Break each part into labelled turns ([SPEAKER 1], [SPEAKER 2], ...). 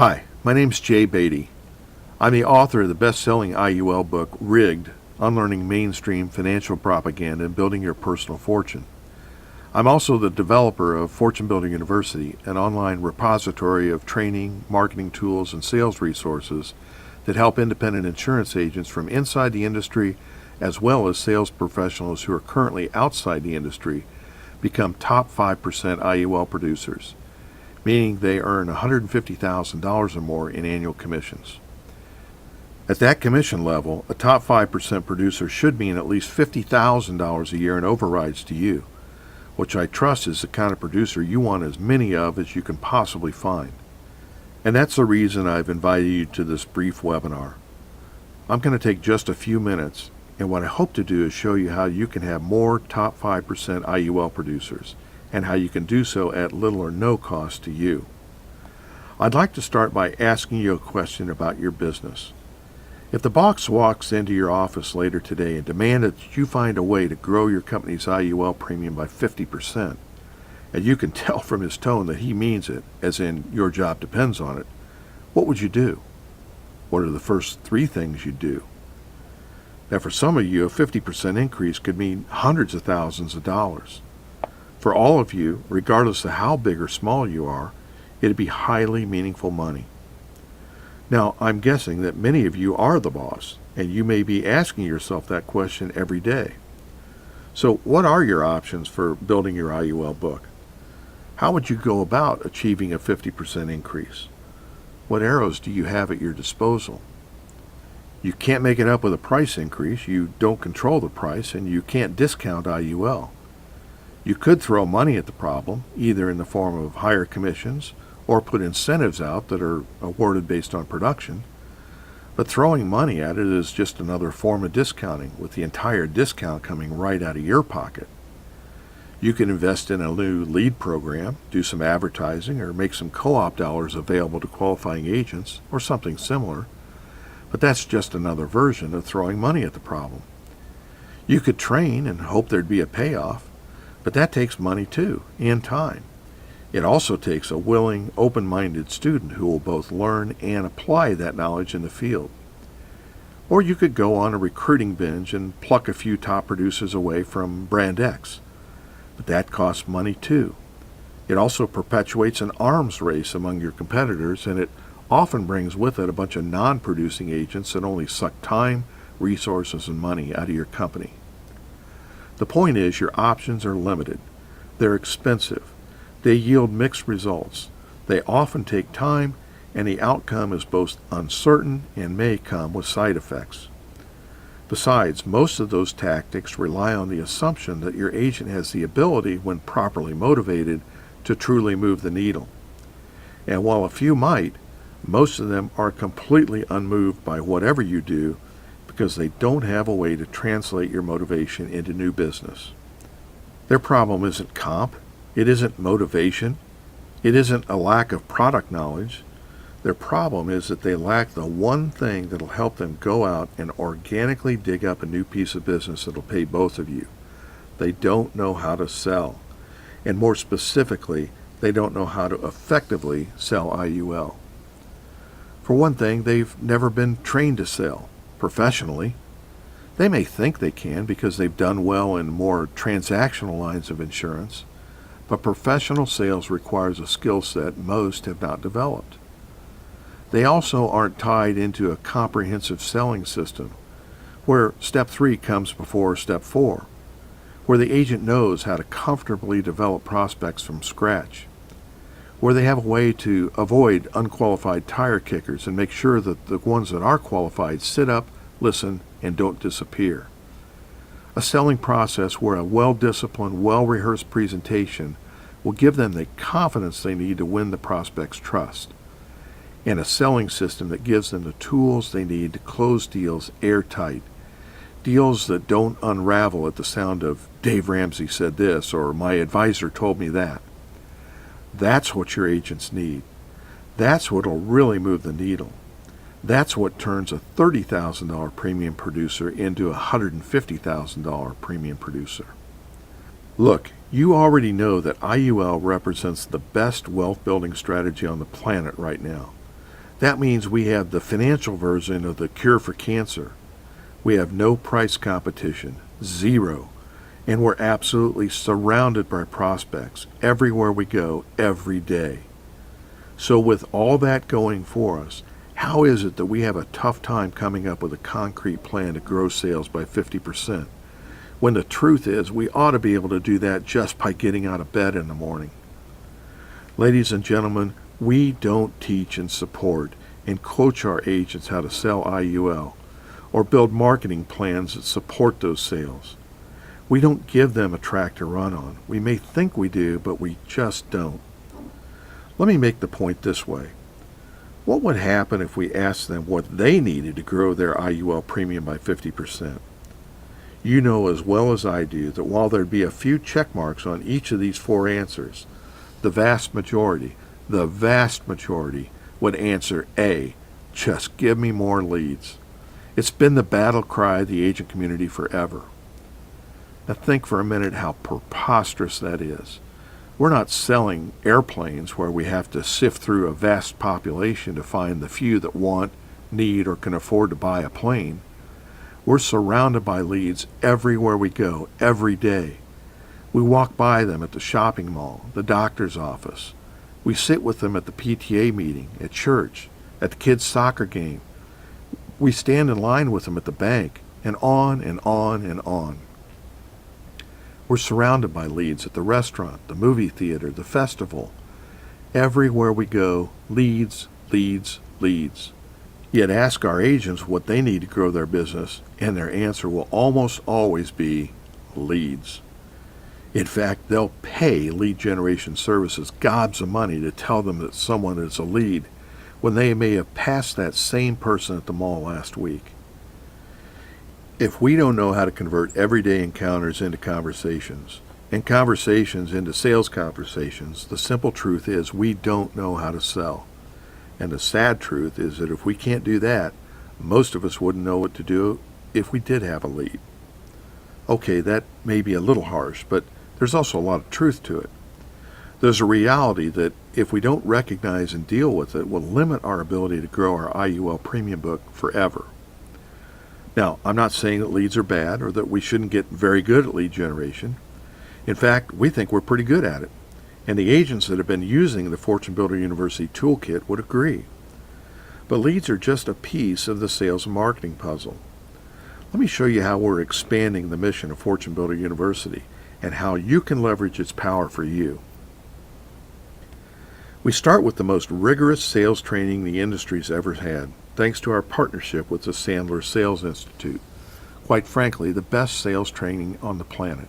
[SPEAKER 1] Hi, my name's Jay Beatty. I'm the author of the best-selling IUL book, Rigged, Unlearning Mainstream Financial Propaganda and Building Your Personal Fortune. I'm also the developer of Fortune Builder University, an online repository of training, marketing tools, and sales resources that help independent insurance agents from inside the industry as well as sales professionals who are currently outside the industry become top 5% IUL producers, meaning they earn $150,000 or more in annual commissions. At that commission level, a top 5% producer should mean at least $50,000 a year in overrides to you, which I trust is the kind of producer you want as many of as you can possibly find. And that's the reason I've invited you to this brief webinar. I'm going to take just a few minutes, and what I hope to do is show you how you can have more top 5% IUL producers, and how you can do so at little or no cost to you. I'd like to start by asking you a question about your business. If the boss walks into your office later today and demands that you find a way to grow your company's IUL premium by 50%, and you can tell from his tone that he means it, as in your job depends on it, what would you do? What are the first 3 things you'd do? Now, for some of you, a 50% increase could mean hundreds of thousands of dollars. For all of you, regardless of how big or small you are, it'd be highly meaningful money. Now, I'm guessing that many of you are the boss, and you may be asking yourself that question every day. So what are your options for building your IUL book? How would you go about achieving a 50% increase? What arrows do you have at your disposal? You can't make it up with a price increase, you don't control the price, and you can't discount IUL. You could throw money at the problem, either in the form of higher commissions or put incentives out that are awarded based on production. But throwing money at it is just another form of discounting, with the entire discount coming right out of your pocket. You can invest in a new lead program, do some advertising, or make some co-op dollars available to qualifying agents, or something similar. But that's just another version of throwing money at the problem. You could train and hope there'd be a payoff, but that takes money too, and time. It also takes a willing, open-minded student who will both learn and apply that knowledge in the field. Or you could go on a recruiting binge and pluck a few top producers away from Brand X. But that costs money too. It also perpetuates an arms race among your competitors, and it often brings with it a bunch of non-producing agents that only suck time, resources, and money out of your company. The point is, your options are limited. They're expensive. They yield mixed results. They often take time, and the outcome is both uncertain and may come with side effects. Besides, most of those tactics rely on the assumption that your agent has the ability, when properly motivated, to truly move the needle. And while a few might, most of them are completely unmoved by whatever you do, because they don't have a way to translate your motivation into new business. Their problem isn't comp, it isn't motivation, it isn't a lack of product knowledge. Their problem is that they lack the one thing that'll help them go out and organically dig up a new piece of business that'll pay both of you. They don't know how to sell. And more specifically, they don't know how to effectively sell IUL. For one thing, they've never been trained to sell professionally. They may think they can because they've done well in more transactional lines of insurance, but professional sales requires a skill set most have not developed. They also aren't tied into a comprehensive selling system, where step 3 comes before step 4, where the agent knows how to comfortably develop prospects from scratch, where they have a way to avoid unqualified tire kickers and make sure that the ones that are qualified sit up, listen, and don't disappear. A selling process where a well-disciplined, well-rehearsed presentation will give them the confidence they need to win the prospect's trust, and a selling system that gives them the tools they need to close deals airtight, deals that don't unravel at the sound of "Dave Ramsey said this" or "my advisor told me that." That's what your agents need. That's what'll really move the needle. That's what turns a $30,000 premium producer into a $150,000 premium producer. Look, you already know that IUL represents the best wealth building strategy on the planet right now. That means we have the financial version of the cure for cancer. We have no price competition, zero, and we're absolutely surrounded by prospects everywhere we go, every day. So with all that going for us, how is it that we have a tough time coming up with a concrete plan to grow sales by 50%, when the truth is we ought to be able to do that just by getting out of bed in the morning? Ladies and gentlemen, we don't teach and support and coach our agents how to sell IUL or build marketing plans that support those sales. We don't give them a track to run on. We may think we do, but we just don't. Let me make the point this way. What would happen if we asked them what they needed to grow their IUL premium by 50%? You know as well as I do that while there'd be a few check marks on each of these four answers, the vast majority would answer A, just give me more leads. It's been the battle cry of the agent community forever. Now think for a minute how preposterous that is. We're not selling airplanes where we have to sift through a vast population to find the few that want, need, or can afford to buy a plane. We're surrounded by leads everywhere we go, every day. We walk by them at the shopping mall, the doctor's office. We sit with them at the PTA meeting, at church, at the kids' soccer game. We stand in line with them at the bank, and on and on and on. We're surrounded by leads at the restaurant, the movie theater, the festival. Everywhere we go, leads, leads, leads. Yet ask our agents what they need to grow their business, and their answer will almost always be leads. In fact, they'll pay lead generation services gobs of money to tell them that someone is a lead when they may have passed that same person at the mall last week. If we don't know how to convert everyday encounters into conversations, and conversations into sales conversations, the simple truth is we don't know how to sell. And the sad truth is that if we can't do that, most of us wouldn't know what to do if we did have a lead. Okay, that may be a little harsh, but there's also a lot of truth to it. There's a reality that if we don't recognize and deal with it, will limit our ability to grow our IUL premium book forever. Now, I'm not saying that leads are bad or that we shouldn't get very good at lead generation. In fact, we think we're pretty good at it. And the agents that have been using the Fortune Builder University toolkit would agree. But leads are just a piece of the sales and marketing puzzle. Let me show you how we're expanding the mission of Fortune Builder University and how you can leverage its power for you. We start with the most rigorous sales training the industry's ever had, thanks to our partnership with the Sandler Sales Institute. Quite frankly, the best sales training on the planet.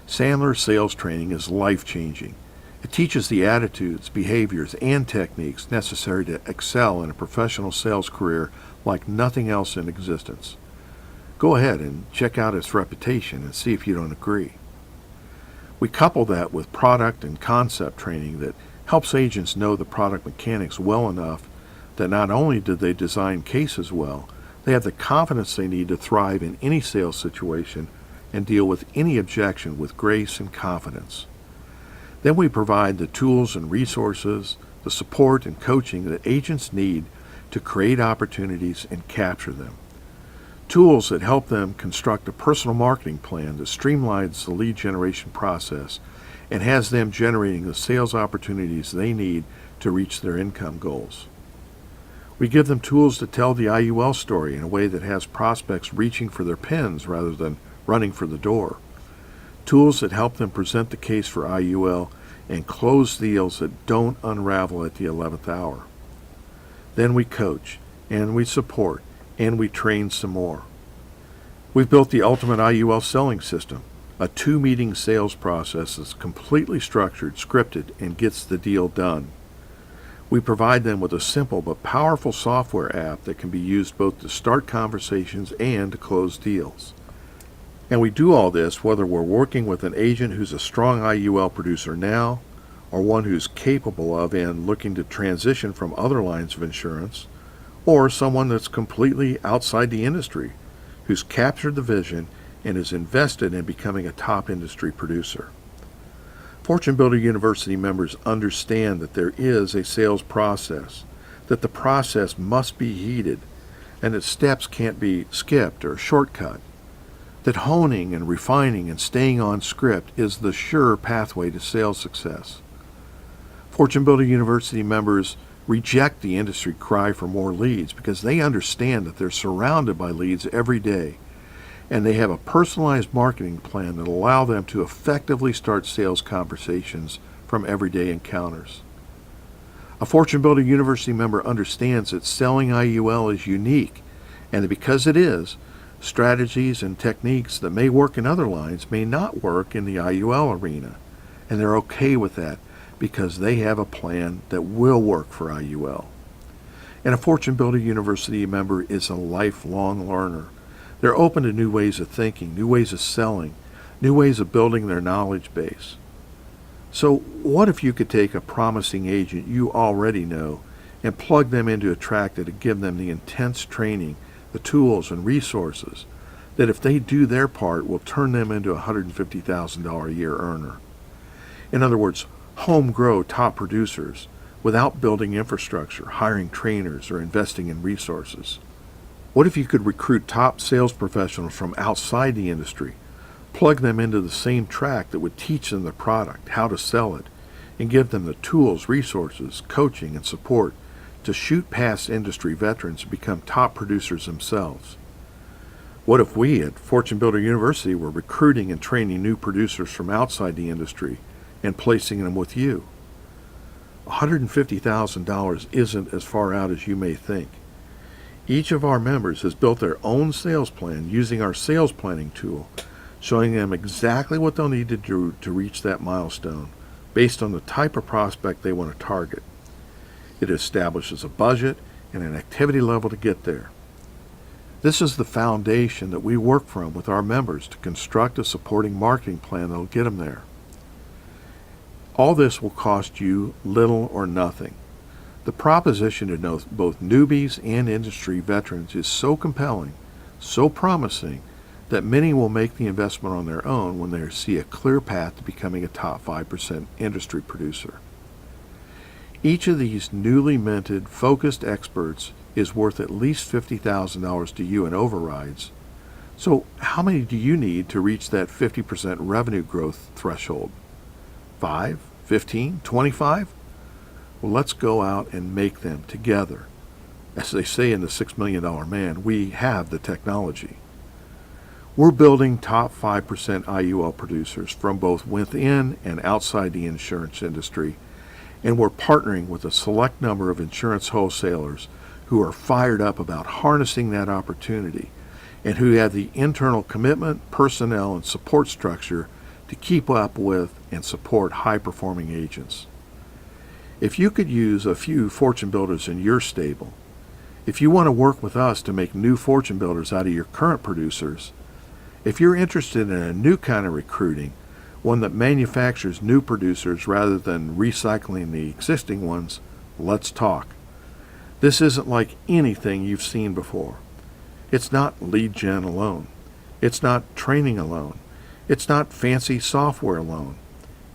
[SPEAKER 1] Sandler sales training is life-changing. It teaches the attitudes, behaviors, and techniques necessary to excel in a professional sales career like nothing else in existence. Go ahead and check out its reputation and see if you don't agree. We couple that with product and concept training that helps agents know the product mechanics well enough that not only do they design cases well, they have the confidence they need to thrive in any sales situation and deal with any objection with grace and confidence. Then we provide the tools and resources, the support and coaching that agents need to create opportunities and capture them. Tools that help them construct a personal marketing plan that streamlines the lead generation process and has them generating the sales opportunities they need to reach their income goals. We give them tools to tell the IUL story in a way that has prospects reaching for their pens rather than running for the door. Tools that help them present the case for IUL and close deals that don't unravel at the 11th hour. Then we coach, and we support, and we train some more. We've built the ultimate IUL selling system, a 2-meeting sales process that's completely structured, scripted, and gets the deal done. We provide them with a simple but powerful software app that can be used both to start conversations and to close deals. And we do all this whether we're working with an agent who's a strong IUL producer now, or one who's capable of and looking to transition from other lines of insurance, or someone that's completely outside the industry, who's captured the vision and is invested in becoming a top industry producer. Fortune Builder University members understand that there is a sales process, that the process must be heeded, and that steps can't be skipped or shortcut, that honing and refining and staying on script is the sure pathway to sales success. Fortune Builder University members reject the industry cry for more leads because they understand that they're surrounded by leads every day, and they have a personalized marketing plan that allow them to effectively start sales conversations from everyday encounters. A Fortune Builder University member understands that selling IUL is unique, and that because it is, strategies and techniques that may work in other lines may not work in the IUL arena, and they're okay with that because they have a plan that will work for IUL. And a Fortune Builder University member is a lifelong learner. They're open to new ways of thinking, new ways of selling, new ways of building their knowledge base. So what if you could take a promising agent you already know and plug them into a track that would give them the intense training, the tools and resources that, if they do their part, will turn them into a $150,000 a year earner? In other words, home grow top producers without building infrastructure, hiring trainers, or investing in resources. What if you could recruit top sales professionals from outside the industry, plug them into the same track that would teach them the product, how to sell it, and give them the tools, resources, coaching, and support to shoot past industry veterans and become top producers themselves? What if we at Fortune Builder University were recruiting and training new producers from outside the industry and placing them with you? $150,000 isn't as far out as you may think. Each of our members has built their own sales plan using our sales planning tool, showing them exactly what they'll need to do to reach that milestone based on the type of prospect they want to target. It establishes a budget and an activity level to get there. This is the foundation that we work from with our members to construct a supporting marketing plan that will get them there. All this will cost you little or nothing. The proposition to know both newbies and industry veterans is so compelling, so promising, that many will make the investment on their own when they see a clear path to becoming a top 5% industry producer. Each of these newly minted, focused experts is worth at least $50,000 to you in overrides. So how many do you need to reach that 50% revenue growth threshold? 5, 15, 25? Well, let's go out and make them together. As they say in the $6 Million Man, we have the technology. We're building top 5% IUL producers from both within and outside the insurance industry, and we're partnering with a select number of insurance wholesalers who are fired up about harnessing that opportunity and who have the internal commitment, personnel, and support structure to keep up with and support high-performing agents. If you could use a few fortune builders in your stable, if you want to work with us to make new fortune builders out of your current producers, if you're interested in a new kind of recruiting, one that manufactures new producers rather than recycling the existing ones, let's talk. This isn't like anything you've seen before. It's not lead gen alone. It's not training alone. It's not fancy software alone.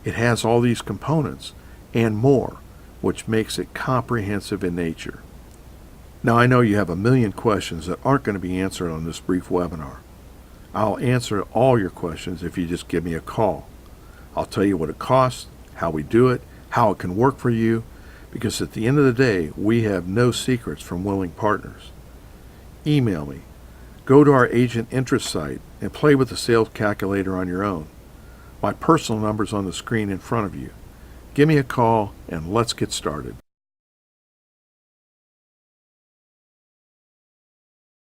[SPEAKER 1] It has all these components and more, which makes it comprehensive in nature. Now, I know you have a million questions that aren't going to be answered on this brief webinar. I'll answer all your questions if you just give me a call. I'll tell you what it costs, how we do it, how it can work for you, because at the end of the day, we have no secrets from willing partners. Email me. Go to our agent interest site and play with the sales calculator on your own. My personal number's on the screen in front of you. Give me a call and let's get started.